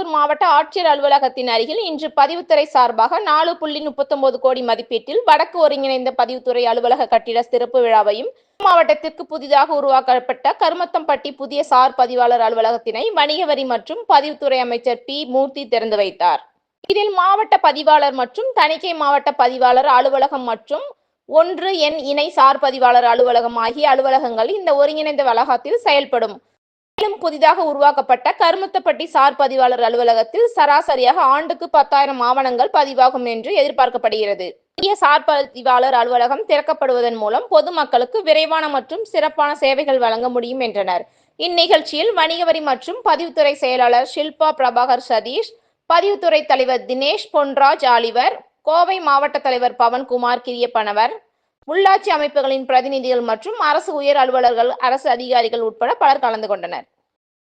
கோயம்புத்தூர் மாவட்ட ஆட்சியர் அலுவலகத்தின் அருகில் இன்று பதிவுத்துறை சார்பாக 4.39 கோடி மதிப்பீட்டில் வடக்கு ஒருங்கிணைந்த பதிவுத்துறை அலுவலக கட்டிட திறப்பு விழாவையும், மாவட்டத்திற்கு புதிதாக உருவாக்கப்பட்ட கருமத்தம்பட்டி புதிய சார் பதிவாளர் அலுவலகத்தினை வணிக வரி மற்றும் பதிவுத்துறை அமைச்சர் பி. மூர்த்தி திறந்து வைத்தார். இதில் மாவட்ட பதிவாளர் மற்றும் தணிக்கை மாவட்ட பதிவாளர் அலுவலகம் மற்றும் 1 எண் இணை சார் பதிவாளர் அலுவலகம் ஆகிய அலுவலகங்கள் இந்த ஒருங்கிணைந்த வளாகத்தில் செயல்படும். மேலும் புதிதாக உருவாக்கப்பட்ட கருமத்தப்பட்டி சார் பதிவாளர் அலுவலகத்தில் சராசரியாக ஆண்டுக்கு 10,000 ஆவணங்கள் பதிவாகும் என்று எதிர்பார்க்கப்படுகிறது. புதிய சார் பதிவாளர் அலுவலகம் திறக்கப்படுவதன் மூலம் பொதுமக்களுக்கு விரைவான மற்றும் சிறப்பான சேவைகள் வழங்க முடியும் என்றனர். இந்நிகழ்ச்சியில் வணிக வரி மற்றும் பதிவுத்துறை செயலாளர் ஷில்பா பிரபாகர் சதீஷ், பதிவுத்துறை தலைவர் தினேஷ் பொன்ராஜ் ஆலிவர், கோவை மாவட்ட தலைவர் பவன்குமார் கிரியப்பனவர், உள்ளாட்சி அமைப்புகளின் பிரதிநிதிகள் மற்றும் அரசு உயர் அலுவலர்கள், அரசு அதிகாரிகள் உட்பட பலர் கலந்து கொண்டனர்.